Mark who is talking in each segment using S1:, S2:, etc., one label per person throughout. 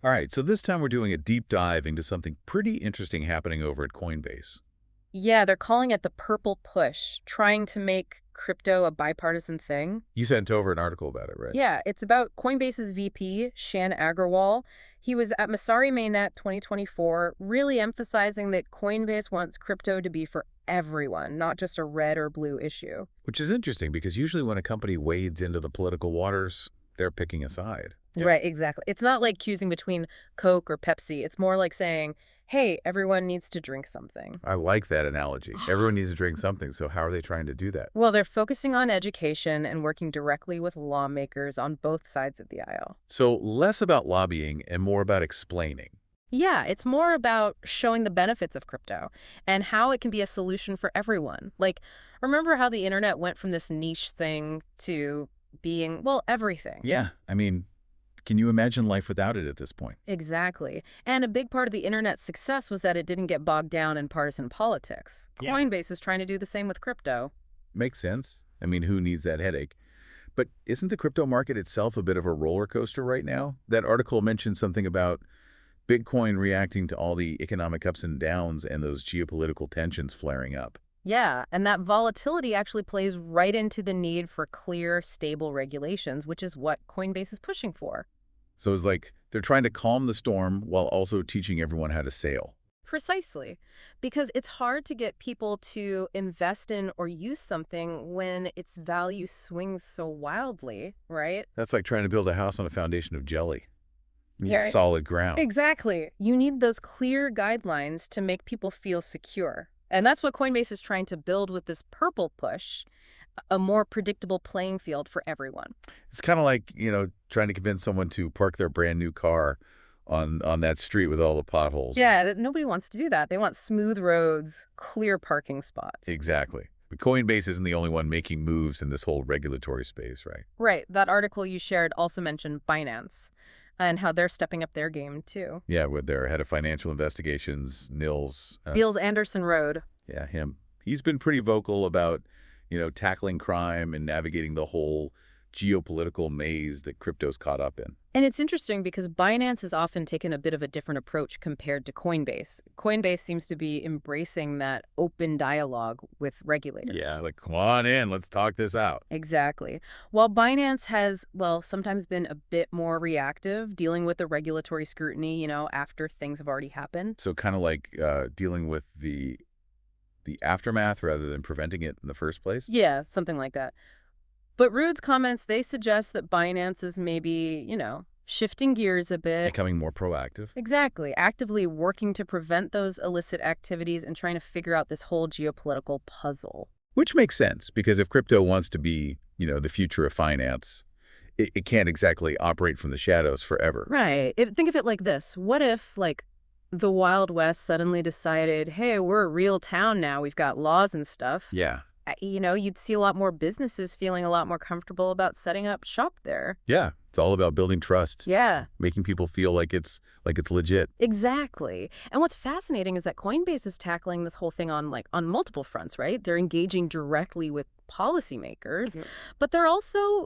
S1: All right, so this time we're doing a deep dive into something pretty interesting happening over at Coinbase.
S2: Yeah, they're calling it the purple push, trying to make crypto a bipartisan thing.
S1: You sent over an article about it, right?
S2: Yeah, it's about Coinbase's VP, Shan Agarwal. He was at Masari Mainnet 2024, really emphasizing that Coinbase wants crypto to be for everyone, not just a red or blue issue.
S1: Which is interesting because usually when a company wades into the political waters, they're picking a side.
S2: Yeah. Right, exactly. It's not like choosing between Coke or Pepsi. It's more like saying, hey, everyone needs to drink something.
S1: I like that analogy. Everyone needs to drink something, so how are they trying to do that?
S2: Well, they're focusing on education and working directly with lawmakers on both sides of the aisle.
S1: So less about lobbying and more about explaining.
S2: Yeah, it's more about showing the benefits of crypto and how it can be a solution for everyone. Like, remember how the internet went from this niche thing to being, well, everything?
S1: Yeah, I mean, can you imagine life without it at this point?
S2: Exactly. And a big part of the internet's success was that it didn't get bogged down in partisan politics.
S1: Yeah.
S2: Coinbase is trying to do the same with crypto.
S1: Makes sense. I mean, who needs that headache? But isn't the crypto market itself a bit of a roller coaster right now? That article mentioned something about Bitcoin reacting to all the economic ups and downs and those geopolitical tensions flaring up.
S2: Yeah, and that volatility actually plays right into the need for clear, stable regulations, which is what Coinbase is pushing for.
S1: So it's like they're trying to calm the storm while also teaching everyone how to sail.
S2: Precisely, because it's hard to get people to invest in or use something when its value swings so wildly, right?
S1: That's like trying to build a house on a foundation of jelly. You need
S2: Yeah.
S1: solid ground.
S2: Exactly. You need those clear guidelines to make people feel secure. And that's what Coinbase is trying to build with this purple push, a more predictable playing field for everyone.
S1: It's kind of like, trying to convince someone to park their brand new car on that street with all the potholes.
S2: Yeah, nobody wants to do that. They want smooth roads, clear parking spots.
S1: Exactly. But Coinbase isn't the only one making moves in this whole regulatory space, right?
S2: Right. That article you shared also mentioned Binance and how they're stepping up their game, too.
S1: Yeah, with their head of financial investigations, Nils.
S2: Beals Anderson Road.
S1: Yeah, him. He's been pretty vocal about, tackling crime and navigating the whole geopolitical maze that crypto's caught up in.
S2: And it's interesting because Binance has often taken a bit of a different approach compared to Coinbase. Coinbase seems to be embracing that open dialogue with regulators.
S1: Yeah, like, come on in, let's talk this out.
S2: Exactly. While Binance has, well, sometimes been a bit more reactive, dealing with the regulatory scrutiny, after things have already happened.
S1: So kind of like dealing with the aftermath rather than preventing it in the first place?
S2: Yeah, something like that. But Rude's comments, they suggest that Binance is maybe, shifting gears a bit.
S1: Becoming more proactive?
S2: Exactly. Actively working to prevent those illicit activities and trying to figure out this whole geopolitical puzzle.
S1: Which makes sense, because if crypto wants to be, the future of finance, it can't exactly operate from the shadows forever.
S2: Right. Think of it like this. What if, the Wild West suddenly decided, hey, we're a real town now. We've got laws and stuff.
S1: Yeah.
S2: You'd see a lot more businesses feeling a lot more comfortable about setting up shop there.
S1: Yeah. It's all about building trust.
S2: Yeah.
S1: Making people feel like it's legit.
S2: Exactly. And what's fascinating is that Coinbase is tackling this whole thing on multiple fronts, right? They're engaging directly with policymakers, but they're also,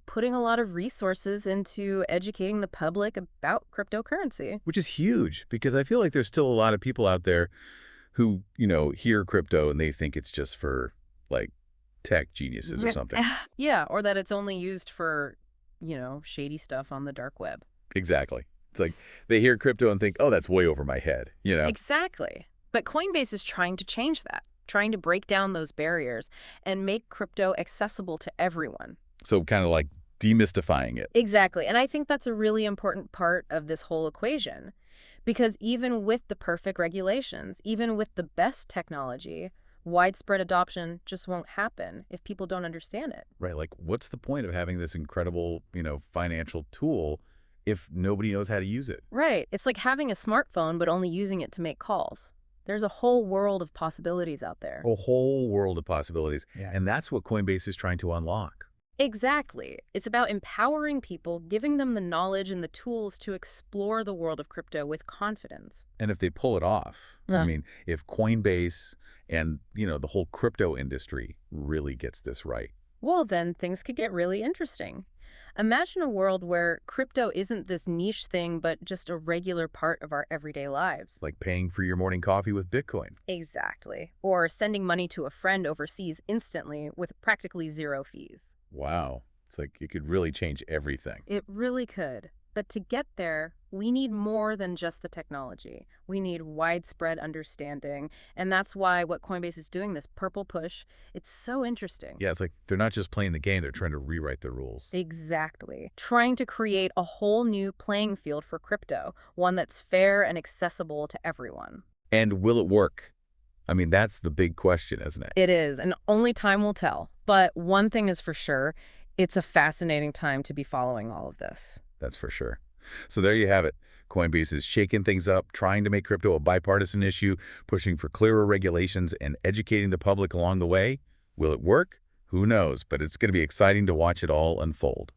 S2: putting a lot of resources into educating the public about cryptocurrency.
S1: Which is huge, because I feel like there's still a lot of people out there who, hear crypto and they think it's just for tech geniuses or something.
S2: Yeah, or that it's only used for, shady stuff on the dark web.
S1: Exactly. It's like they hear crypto and think, oh, that's way over my head,
S2: Exactly. But Coinbase is trying to change that, trying to break down those barriers and make crypto accessible to everyone.
S1: So kind of like demystifying it.
S2: Exactly. And I think that's a really important part of this whole equation. Because even with the perfect regulations, even with the best technology, widespread adoption just won't happen if people don't understand it.
S1: Right. Like, what's the point of having this incredible, financial tool if nobody knows how to use it?
S2: Right. It's like having a smartphone, but only using it to make calls. There's a whole world of possibilities out there.
S1: A whole world of possibilities.
S2: Yeah.
S1: And that's what Coinbase is trying to unlock.
S2: Exactly. It's about empowering people, giving them the knowledge and the tools to explore the world of crypto with confidence.
S1: And if they pull it off, I mean, if Coinbase and, the whole crypto industry really gets this right.
S2: Well, then things could get really interesting. Imagine a world where crypto isn't this niche thing, but just a regular part of our everyday lives.
S1: Like paying for your morning coffee with Bitcoin.
S2: Exactly. Or sending money to a friend overseas instantly with practically zero fees.
S1: Wow. It's like it could really change everything.
S2: It really could. But to get there, we need more than just the technology. We need widespread understanding. And that's why what Coinbase is doing, this purple push, it's so interesting.
S1: Yeah, it's like they're not just playing the game, they're trying to rewrite the rules.
S2: Exactly. Trying to create a whole new playing field for crypto, one that's fair and accessible to everyone.
S1: And will it work? I mean, that's the big question, isn't it?
S2: It is, and only time will tell. But one thing is for sure, it's a fascinating time to be following all of this.
S1: That's for sure. So there you have it. Coinbase is shaking things up, trying to make crypto a bipartisan issue, pushing for clearer regulations, and educating the public along the way. Will it work? Who knows, but it's going to be exciting to watch it all unfold.